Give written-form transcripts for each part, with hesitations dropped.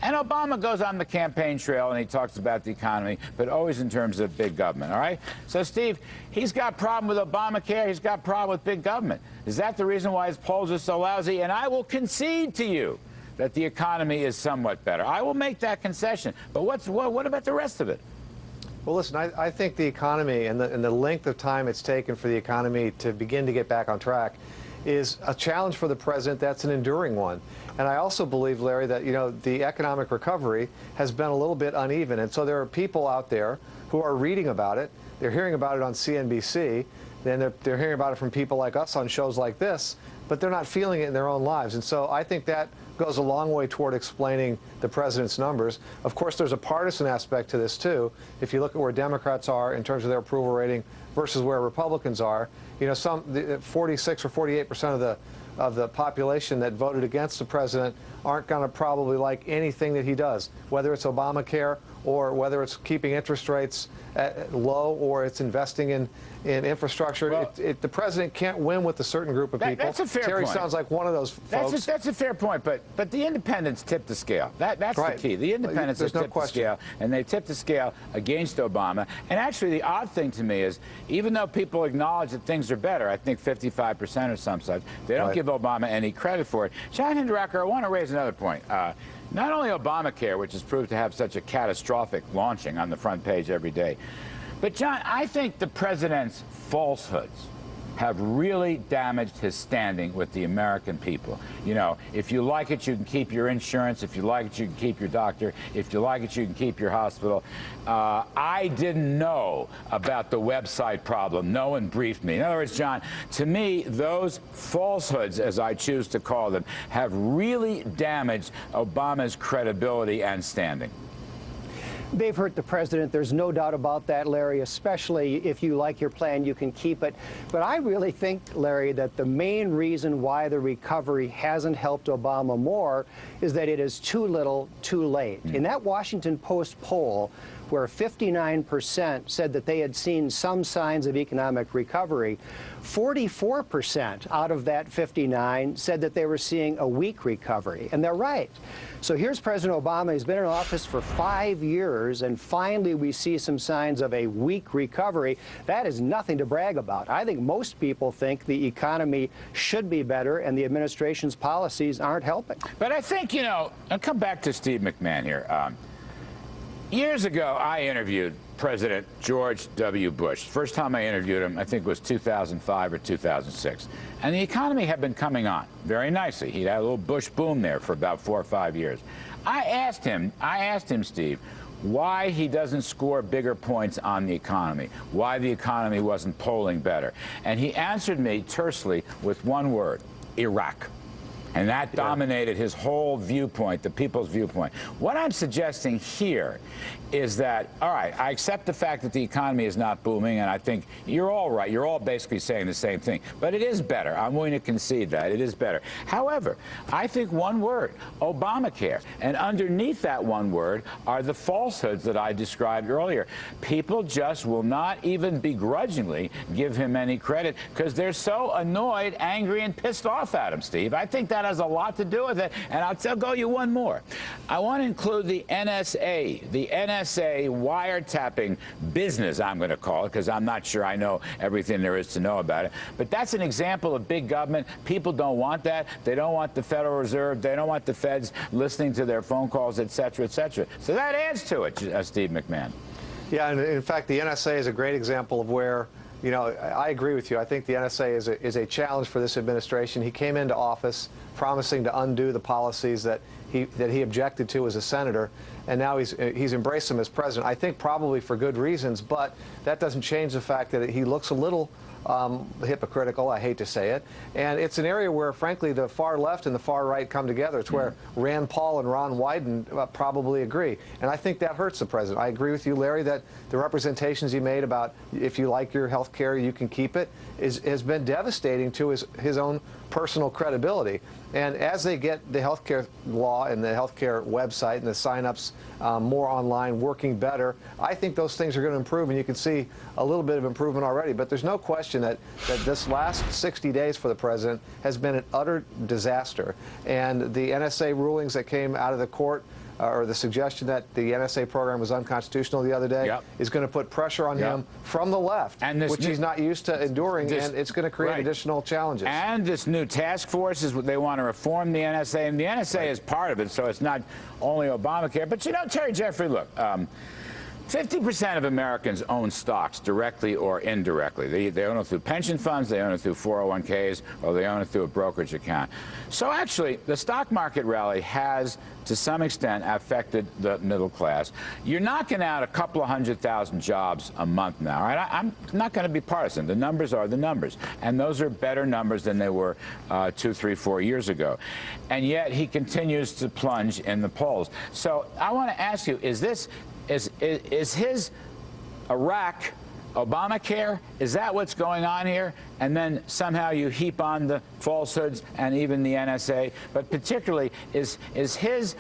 And Obama goes on the campaign trail and he talks about the economy, but always in terms of big government, all right? So, Steve, he's got a problem with Obamacare. He's got a problem with big government. Is that the reason why his polls are so lousy? And I will concede to you that the economy is somewhat better. I will make that concession. But what about the rest of it? Well, listen, I think the economy and the length of time it's taken for the economy to begin to get back on track is a challenge for the president that's an enduring one. And I also believe, Larry, that, you know, the economic recovery has been a little bit uneven. And so there are people out there who are reading about it. They're hearing about it on CNBC. Then they're hearing about it from people like us on shows like this, but they're not feeling it in their own lives. And so I think that goes a long way toward explaining the president's numbers. Of course, there's a partisan aspect to this, too. If you look at where Democrats are in terms of their approval rating versus where Republicans are, you know, 46 or 48% of the population that voted against the president aren't going to probably like anything that he does, whether it's Obamacare or whether it's keeping interest rates low or it's investing in infrastructure. Well, the president can't win with a certain group of people. That's a fair Terry point. sounds like one of those folks. That's a fair point, but the independents tipped the scale. That's right. The key. The independents have tipped the scale, and they tipped the scale against Obama. And actually, the odd thing to me is, even though people acknowledge that things are better, I think 55% or some such, they don't give Obama any credit for it. John Hinderaker, I want to raise another point. Not only Obamacare, which has proved to have such a catastrophic launching on the front page every day, but, John, I think the president's falsehoods have really damaged his standing with the American people. You know, if you like it, you can keep your insurance. If you like it, you can keep your doctor. If you like it, you can keep your hospital. I didn't know about the website problem. No one briefed me. In other words, John, to me, those falsehoods, as I choose to call them, have really damaged Obama's credibility and standing. They've hurt the president. There's no doubt about that, Larry, especially if you like your plan, you can keep it. But I really think, Larry, that the main reason why the recovery hasn't helped Obama more is that it is too little, too late. In that Washington Post poll, where 59% said that they had seen some signs of economic recovery, 44% out of that 59 said that they were seeing a weak recovery. And they're right. So here's President Obama. He's been in office for 5 years, and finally we see some signs of a weak recovery. That is nothing to brag about. I think most people think the economy should be better, and the administration's policies aren't helping. But I think, you know, I'll come back to Steve McMahon here. Years ago, I interviewed President George W. Bush. First time I interviewed him, I think, was 2005 or 2006. And the economy had been coming on very nicely. He'd had a little Bush boom there for about 4 or 5 years. I asked him, Steve, why he doesn't score bigger points on the economy, why the economy wasn't polling better. And he answered me tersely with one word: Iraq. And that dominated his whole viewpoint, the people's viewpoint. What I'm suggesting here is that, all right, I accept the fact that the economy is not booming, and I think you're all right. You're all basically saying the same thing. But it is better. I'm willing to concede that. It is better. However, I think one word: Obamacare. And underneath that one word are the falsehoods that I described earlier. People just will not even begrudgingly give him any credit because they're so annoyed, angry, and pissed off at him, Steve. I think that has a lot to do with it. And I'll go you one more. I want to include the NSA, wiretapping business, I'm going to call it, because I'm not sure I know everything there is to know about it. But that's an example of big government. People don't want that. They don't want the Federal Reserve. They don't want the feds listening to their phone calls, et cetera, et cetera. So that adds to it, Steve McMahon. Yeah, and in fact, the NSA is a great example of where, you know, I agree with you. I think the NSA is a challenge for this administration. He came into office promising to undo the policies that he objected to as a senator, and now he's embraced them as president. I think probably for good reasons, but that doesn't change the fact that he looks a little hypocritical, I hate to say it. And it's an area where, frankly, the far left and the far right come together. It's where Rand Paul and Ron Wyden probably agree. And I think that hurts the president. I agree with you, Larry, that the representations he made about if you like your health care, you can keep it, has been devastating to his own personal credibility. And as they get the health care law and the health care website and the sign-ups more online working better, I think those things are going to improve, and you can see a little bit of improvement already. But there's no question that this last 60 days for the president has been an utter disaster. And the NSA rulings that came out of the court or the suggestion that the NSA program was unconstitutional the other day, is going to put pressure on him from the left, which he's not used to enduring, and it's going to create additional challenges. And this new task force is what they want to reform the NSA, and the NSA is part of it, so it's not only Obamacare. But you know, Terry Jeffrey, look. 50% of Americans own stocks directly or indirectly. They own it through pension funds, they own it through 401ks, or they own it through a brokerage account. So actually, the stock market rally has, to some extent, affected the middle class. You're knocking out a couple of 100,000 jobs a month now. Right? I'm not going to be partisan. The numbers are the numbers. And those are better numbers than they were 2, 3, 4 years ago. And yet he continues to plunge in the polls. So I want to ask you, is his Iraq Obamacare? Is that what's going on here? And then somehow you heap on the falsehoods and even the NSA. But particularly, is his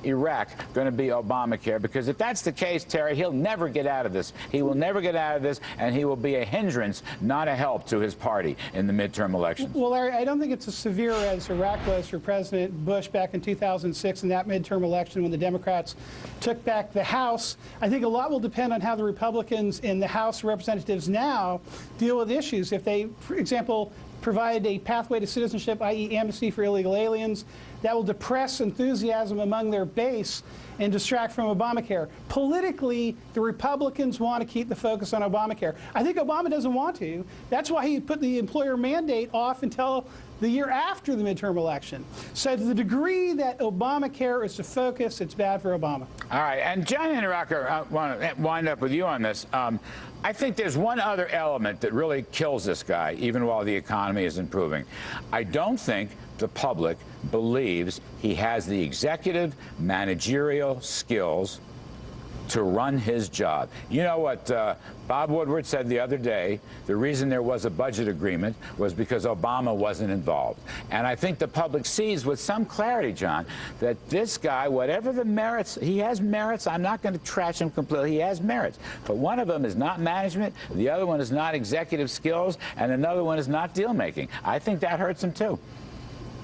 Iraq going to be Obamacare? Because if that's the case, Terry, he'll never get out of this. He will never get out of this, and he will be a hindrance, not a help, to his party in the midterm elections. Well, Larry, I don't think it's as severe as Iraq was for President Bush back in 2006 in that midterm election when the Democrats took back the House. I think a lot will depend on how the Republicans in the House of Representatives now deal with issues. If they, for example, provide a pathway to citizenship, i.e. amnesty for illegal aliens, that will depress enthusiasm among their base and distract from Obamacare. Politically, the Republicans want to keep the focus on Obamacare. I think Obama doesn't want to. That's why he put the employer mandate off until the year after the midterm election. So to the degree that Obamacare is the focus, it's bad for Obama. All right, and John Hinderaker, I want to wind up with you on this. I think there's one other element that really kills this guy, even while the economy is improving. I don't think the public believes he has the executive managerial skills to run his job. You know what Bob Woodward said the other day, the reason there was a budget agreement was because Obama wasn't involved. And I think the public sees with some clarity, John, that this guy, whatever the merits, he has merits. I'm not going to trash him completely. He has merits. But one of them is not management, the other one is not executive skills, and another one is not deal making. I think that hurts him too.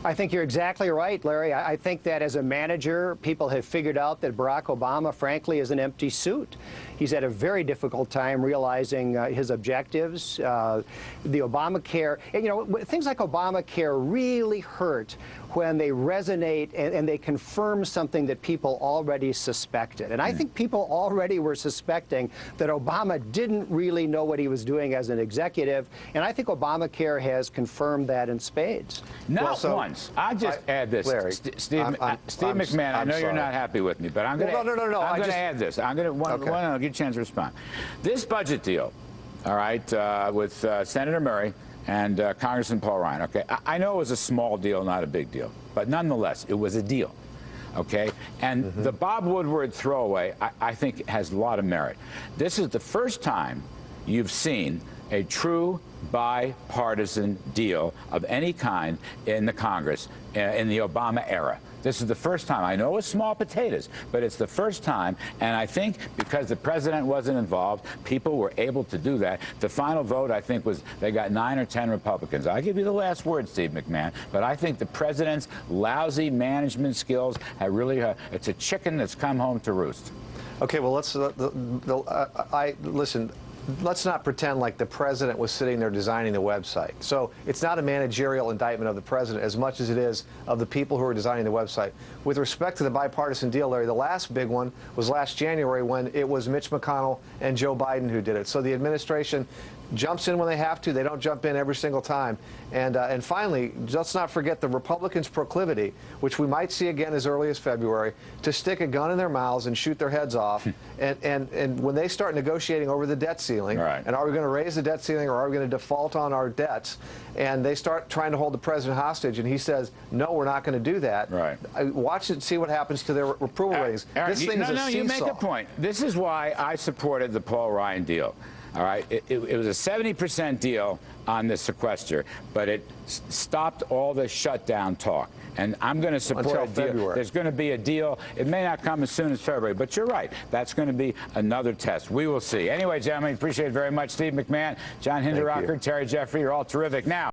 I think you're exactly right, Larry. I think that as a manager, people have figured out that Barack Obama, frankly, is an empty suit. He's had a very difficult time realizing his objectives. The Obamacare, and, you know, things like Obamacare really hurt when they resonate and they confirm something that people already suspected. And I think people already were suspecting that Obama didn't really know what he was doing as an executive. And I think Obamacare has confirmed that in spades. Not once. I'll just add this. Larry, Steve McMahon, I know you're not happy with me, but I'm going to no. I'm going to add this. I'm going to I'll give you a chance to respond. This budget deal, all right, with Senator Murray and Congressman Paul Ryan, okay? I know it was a small deal, not a big deal, but nonetheless, it was a deal, okay? And the Bob Woodward throwaway, I think, has a lot of merit. This is the first time you've seen a true bipartisan deal of any kind in the Congress in the Obama era. This is the first time. I know it's small potatoes, but it's the first time. And I think because the president wasn't involved, people were able to do that. The final vote, I think, was they got 9 or 10 Republicans. I'll give you the last word, Steve McMahon. But I think the president's lousy management skills have really, it's a chicken that's come home to roost. Okay, well, listen. Let's not pretend like the president was sitting there designing the website. So it's not a managerial indictment of the president as much as it is of the people who are designing the website. With respect to the bipartisan deal, Larry, the last big one was last January when it was Mitch McConnell and Joe Biden who did it. So the administration jumps in when they have to. They don't jump in every single time. And finally, let's not forget the Republicans' proclivity, which we might see again as early as February, to stick a gun in their mouths and shoot their heads off. and when they start negotiating over the debt ceiling, and are we going to raise the debt ceiling or are we going to default on our debts, and they start trying to hold the president hostage, and he says, no, we're not going to do that. Watch it and see what happens to their approval ratings. This thing is a seesaw. You make a point. This is why I supported the Paul Ryan deal. All right, it was a 70% deal on the sequester, but it stopped all the shutdown talk. And I'm going to support a deal. There's going to be a deal. It may not come as soon as February, but you're right. That's going to be another test. We will see. Anyway, gentlemen, appreciate it very much. Steve McMahon, John Hinderaker, Terry Jeffrey, you're all terrific. Now.